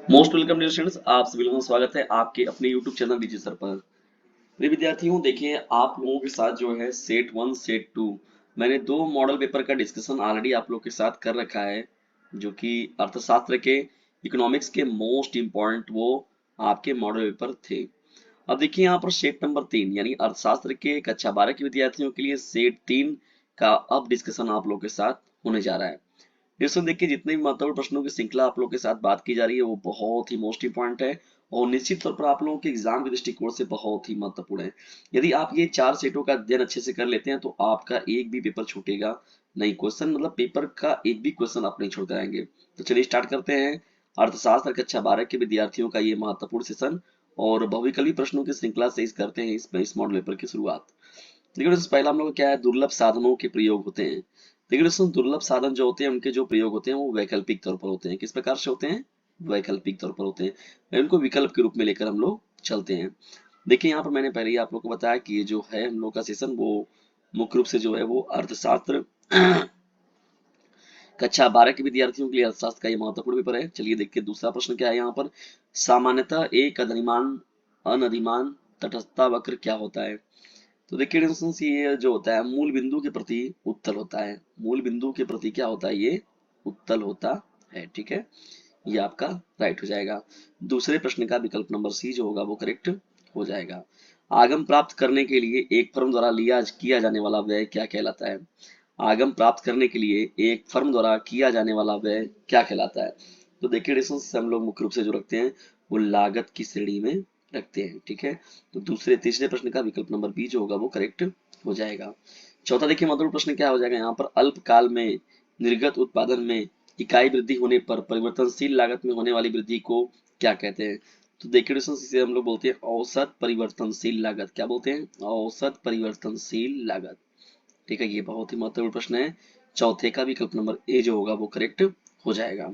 Most welcome dear students, आप सभी लोगों का स्वागत है आपके अपने यूट्यूब चैनल डीजी सर पर। प्रिय विद्यार्थियों, देखिए आप लोगों के साथ जो है सेट वन सेट टू मैंने दो मॉडल पेपर का डिस्कशन ऑलरेडी आप लोगों के साथ कर रखा है, जो कि अर्थशास्त्र के इकोनॉमिक्स के मोस्ट इम्पोर्टेंट वो आपके मॉडल पेपर थे। अब देखिए यहाँ पर सेट नंबर 3 यानी अर्थशास्त्र के कक्षा 12 के विद्यार्थियों के लिए सेट 3 का अब डिस्कशन आप लोगों के साथ होने जा रहा है। इसमें देखिए जितने भी महत्वपूर्ण प्रश्नों की श्रृंखला आप लोगों के साथ बात की जा रही है वो बहुत ही मोस्ट इंपॉर्टेंट है और निश्चित तौर पर आप लोगों के एग्जाम के दृष्टिकोण से बहुत ही महत्वपूर्ण है। यदि आप ये चार सेटों का अध्ययन अच्छे से कर लेते हैं तो आपका एक भी पेपर छूटेगा नहीं। क्वेश्चन मतलब पेपर का एक भी क्वेश्चन आप नहीं छोड़ कर आएंगे। तो चलिए स्टार्ट करते हैं अर्थशास्त्र कक्षा 12 के विद्यार्थियों का ये महत्वपूर्ण सेशन और बहुविकल्पी प्रश्नों की श्रृंखला से इस करते हैं इस मॉडल पेपर की शुरुआत। देखिए दोस्तों, पहला हम लोग क्या है, दुर्लभ साधनों के प्रयोग होते हैं। देखिए दोस्तों, दुर्लभ साधन जो होते हैं उनके जो प्रयोग होते हैं वो वैकल्पिक तौर पर होते हैं। किस प्रकार से होते हैं? वैकल्पिक तौर पर होते हैं, इनको विकल्प के रूप में लेकर हम लोग चलते हैं। देखिए यहाँ पर मैंने पहले ही आप लोग को बताया कि ये जो है हम लोग का सेशन वो मुख्य रूप से जो है वो अर्थशास्त्र कक्षा 12 के विद्यार्थियों के लिए अर्थशास्त्र का ये महत्वपूर्ण पेपर है। चलिए देखिए दूसरा प्रश्न क्या है यहाँ पर। सामान्यतः एक अधिमान अनधिमान तटस्थता वक्र क्या होता है? तो देखिए डिस्टेंस ये जो होता है मूल बिंदु के प्रति उत्तल होता है। मूल बिंदु के प्रति क्या होता है? ये उत्तल होता है। ठीक है, ये आपका राइट हो जाएगा। दूसरे प्रश्न का विकल्प नंबर सी जो होगा वो करेक्ट हो जाएगा। आगम प्राप्त करने के लिए एक फर्म द्वारा लिया किया जाने वाला व्यय क्या कहलाता है? आगम प्राप्त करने के लिए एक फर्म द्वारा किया जाने वाला व्यय क्या कहलाता है? तो देखिए डिस्टेंस हम लोग मुख्य रूप से जो रखते हैं वो लागत की श्रेणी में रखते हैं। ठीक है, तो तीसरे प्रश्न का विकल्प नंबर बी जो होगा वो करेक्ट हो जाएगा। चौथा देखिए महत्वपूर्ण प्रश्न क्या हो जाएगा यहाँ पर। अल्पकाल में निर्गत उत्पादन में इकाई वृद्धि होने पर परिवर्तनशील लागत में होने वाली वृद्धि को क्या कहते हैं? तो देखिए दोस्तों, इसे हम लोग बोलते हैं औसत परिवर्तनशील लागत। क्या बोलते हैं? औसत परिवर्तनशील लागत। ठीक है, ये बहुत ही महत्वपूर्ण प्रश्न है। चौथे का विकल्प नंबर ए जो होगा वो करेक्ट हो जाएगा।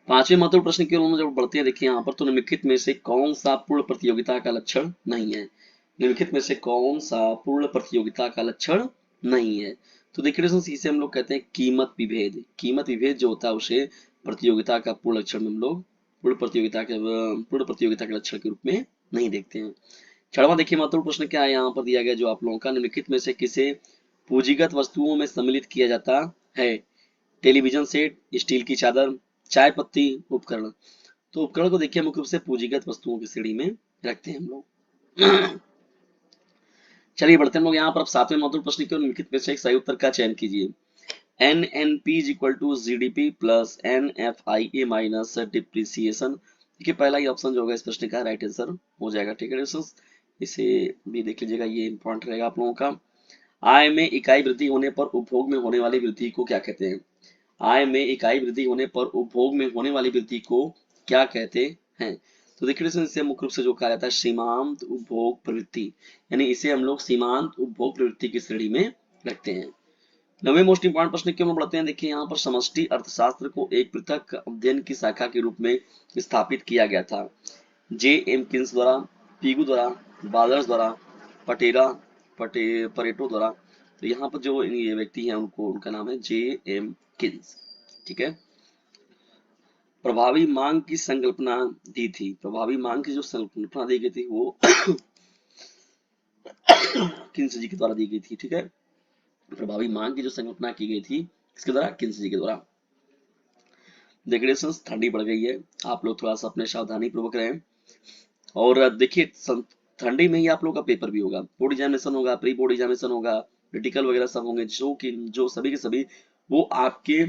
पांचवें महत्वपूर्ण प्रश्न की ओर जब बढ़ते हैं, देखिए यहाँ पर तो निम्नलिखित में से कौन सा पूर्ण प्रतियोगिता का लक्षण नहीं है? निम्नलिखित में से कौन सा पूर्ण प्रतियोगिता का लक्षण नहीं है? तो देखिए दोस्तों, इसे हम लोग कहते हैं कीमत विभेद। कीमत विभेद जो होता है उसे प्रतियोगिता का पूर्ण लक्षण में हम लोग पूर्ण प्रतियोगिता के लक्षण के रूप में नहीं देखते हैं। छठवां देखिए महत्वपूर्ण प्रश्न क्या है यहाँ पर दिया गया जो आप लोगों का। निम्नलिखित में से किसे पूंजीगत वस्तुओं में सम्मिलित किया जाता है? टेलीविजन सेट, स्टील की चादर, चाय पत्ती, उपकरण। तो उपकरण को देखिए मुख्य रूप से पूंजीगत वस्तुओं की श्रेणी में रखते हैं हम लोग। चलिए बढ़ते हैं हम लोग यहाँ पर। अब सातवें महत्वपूर्ण प्रश्न के निम्नलिखित में से एक सही उत्तर का चयन कीजिए। N N P is equal to G D P plus N F I A minus depreciation. देखिए पहला ही ऑप्शन जो होगा इस प्रश्न का राइट आंसर हो जाएगा। ठीक है दोस्तों, इसे भी देख लीजिएगा, ये इंपॉर्टेंट रहेगा आप लोगों का। आय में इकाई वृद्धि होने पर उपभोग में होने वाली वृद्धि को क्या कहते हैं? आय में इकाई वृद्धि होने पर उपभोग में होने वाली वृद्धि को क्या कहते हैं? तो देखिए इसे मुख्य रूप से जो कहा जाता है सीमांत उपभोग प्रवृत्ति, यानी इसे हम लोग सीमांत उपभोग प्रवृत्ति की श्रेणी में रखते हैं। नवे मोस्ट इंपॉर्टेंट प्रश्न क्यों बढ़ते हैं। देखिए यहाँ पर समष्टि अर्थशास्त्र को एक पृथक अध्ययन की शाखा के रूप में स्थापित किया गया था। जे एम किन्स द्वारा, पीगू द्वारा, बादर्स द्वारा, पटेरा परेटो द्वारा। तो यहाँ पर जो ये व्यक्ति हैं उनको उनका नाम है जे एम किन्स। ठीक है, प्रभावी मांग की संकल्पना दी थी। प्रभावी मांग की जो संकल्पना दी गई थी वो किन्स जी के द्वारा दी गई थी। ठीक है, प्रभावी मांग की जो संकल्पना की गई थी किसके द्वारा? किन्स जी के द्वारा। देखिए ठंडी बढ़ गई है, आप लोग थोड़ा सा अपने सावधानी पूर्वक रहें। और देखिए ठंडी में ही आप लोग का पेपर भी होगा, बोर्ड एग्जामिनेशन होगा, प्री बोर्ड एग्जामिनेशन होगा, क्रिटिकल वगैरह सब होंगे, जो सभी के सभी वो आपके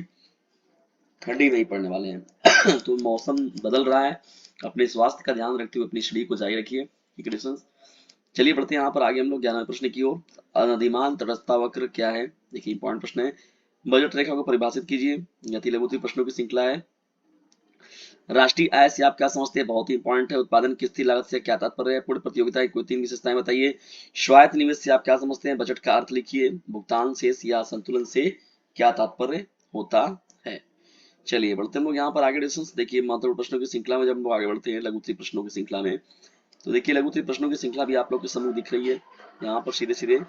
ठंडी में ही पड़ने वाले हैं। तो मौसम बदल रहा है, अपने स्वास्थ्य का ध्यान रखते हुए अपनी शरीर को जारी रखिए। ठीक है। चलिए बढ़ते हैं यहाँ पर आगे हम लोग 11वें प्रश्न की ओर। अनधिमान तटस्थता वक्र क्या है? देखिए इंपॉर्टेंट प्रश्न है। बजट रेखा को परिभाषित कीजिए। गति लघुत्तरी प्रश्नों की श्रृंखला है। राष्ट्रीय आय से आप क्या समझते हैं? बहुत ही इंपॉर्टेंट है। उत्पादन की स्थिर लागत से क्या तात्पर्य है? पूर्ण प्रतियोगिता की कोई 3 विशेषताएं बताइए। स्वायत्त निवेश से आप क्या समझते हैं? बजट का अर्थ लिखिए। भुगतान शेष या संतुलन से क्या तात्पर्य होता है? चलिए बढ़ते हम लोग यहाँ पर आगे डिस्कशन। देखिए महत्वपूर्ण प्रश्नों की श्रृंखला में जब हम लोग आगे बढ़ते हैं लघुत्तरी प्रश्नों की श्रृंखला में, तो देखिए लघुत्तरी प्रश्नों की श्रृंखला भी आप लोग के सम्मुख दिख रही है यहाँ पर सीधे सीधे।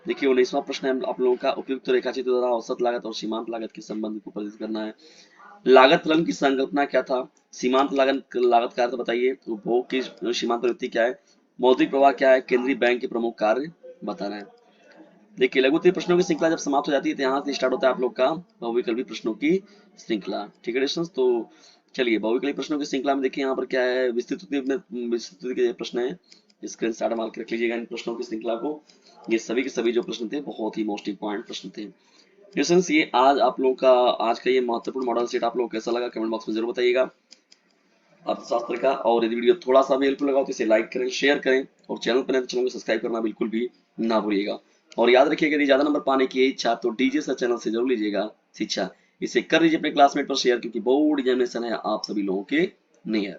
देखिए 19वां प्रश्न है आप लोगों का। उपयुक्त रेखाचित्र द्वारा औसत लागत और सीमांत लागत के संबंध को प्रदर्शित करना है। लागत फलन की संकल्पना क्या था? सीमांत लागत लागत का अर्थ बताइए। उपभोग की सीमांत प्रवृत्ति क्या है? मौद्रिक प्रवाह क्या है? केंद्रीय बैंक के प्रमुख कार्य बताना है। देखिए लघु उत्तरीय प्रश्नों की श्रृंखला जब समाप्त हो जाती है तो यहाँ से स्टार्ट होता है आप लोग का बहुविकल्पी प्रश्नों की श्रृंखला। ठीक है डिस्टेंस, तो चलिए बहुविकल्पी प्रश्नों की श्रृंखला में देखिए यहाँ पर क्या है, विस्तृत में विस्तृत के प्रश्न है। स्क्रीन शॉट मार के रख लीजिएगा इन प्रश्नों की श्रृंखला को। ये सभी के सभी जो प्रश्न थे बहुत ही मोस्ट इंपॉर्टेंट प्रश्न थे। डिस्टेंस ये आज आप लोग का आज का ये महत्वपूर्ण मॉडल सेट आप लोग कैसा लगा कमेंट बॉक्स में जरूर बताइएगा अर्थशास्त्र का। और यदि वीडियो थोड़ा सा भी हेल्पफुल लगा तो इसे लाइक करें, शेयर करें और चैनल पर नए तो चैनल को सब्सक्राइब करना बिल्कुल भी ना भूलिएगा। और याद रखिएगा यदि ज्यादा नंबर पाने की इच्छा तो डीजे सर चैनल से जरूर लीजिएगा शिक्षा। इसे कर लीजिए अपने क्लासमेट पर शेयर क्योंकि बोर्ड एग्जामिनेशन है आप सभी लोगों के नहीं है।